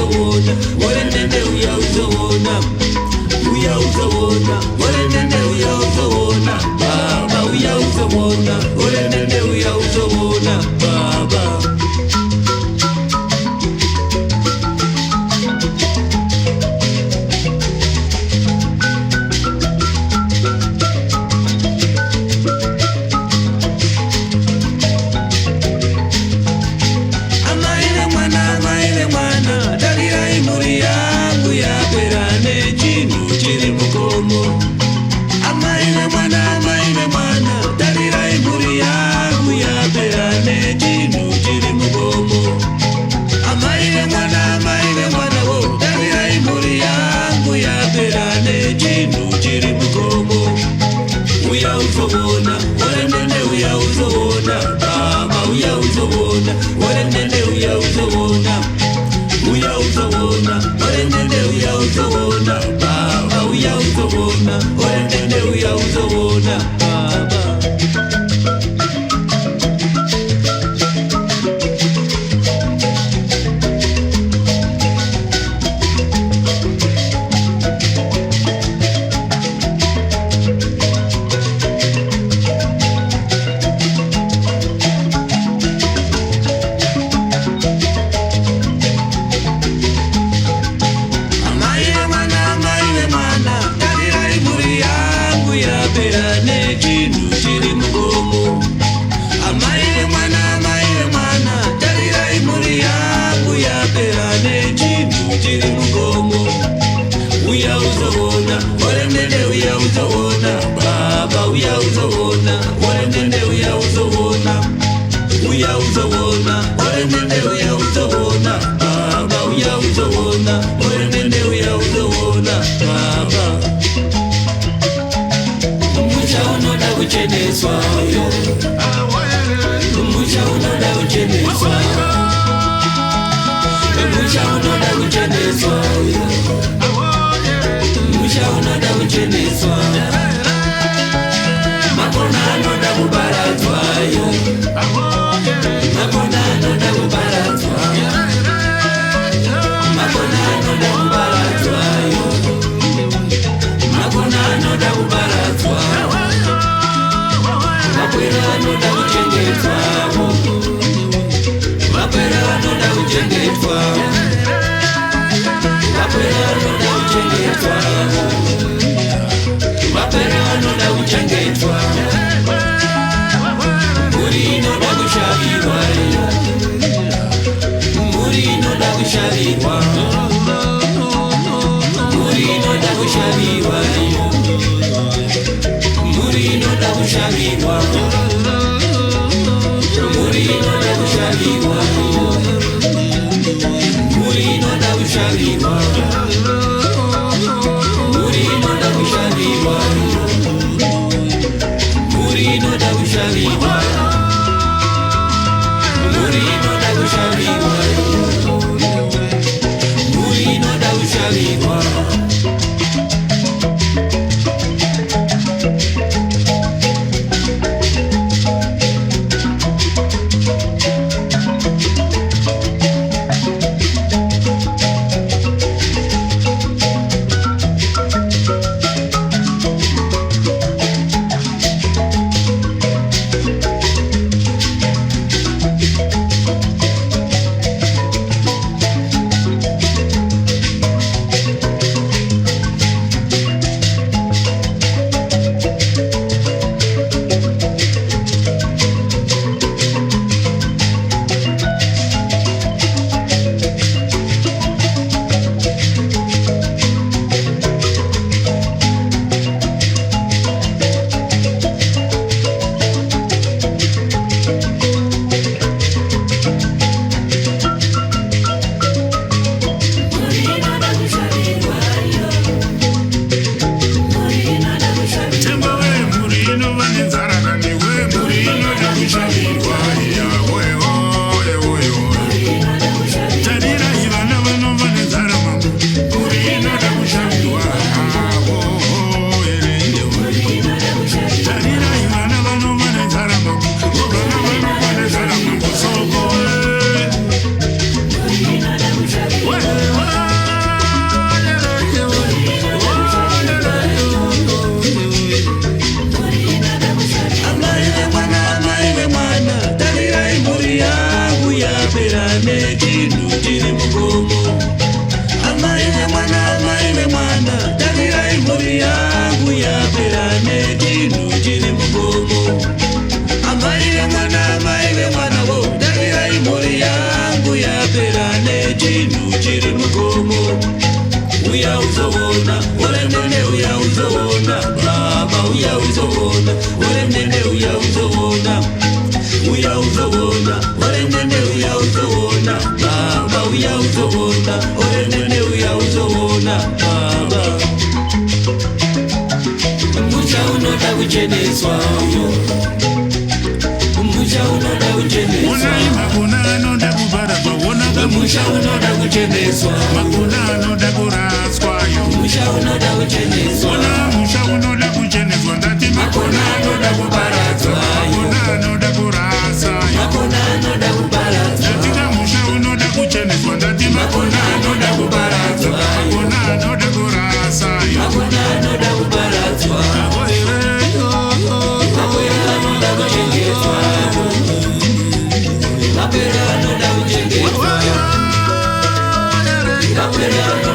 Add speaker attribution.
Speaker 1: uzawona wale nene uya uzawona uya uzawona wale nene uya uzawona baba uya uzawona wale nene uya uzawona baba uzobona, ore nene uya uzobona, baba uya uzobona, ore nene uya uzobona, uya uzobona, ore nene uya uzobona, baba uya uzobona, ore nene uya uzobona, baba. Musha unoda kucheneswa uyo, musha unoda kucheneswa.
Speaker 2: Unaima kuna anoda kubaraswa, unaga
Speaker 1: Musha unoda kucheneswa,
Speaker 2: makuna anoda kuraswa yo.
Speaker 1: musha unoda kucheneswa,
Speaker 2: Musha unoda kucheneswa, ndati makuna anoda kubaraswa, makuna anoda kurasa yo.
Speaker 1: makona anoda kubaraswa,
Speaker 2: Ndatika musha unoda kucheneswa, ndati makuna anoda kubaraswa, makuna anoda kurasa yo.
Speaker 1: makona anoda kubaraswa, makwera anoda kuchengetwa, makwera anoda kuchengetwa, makwera anoda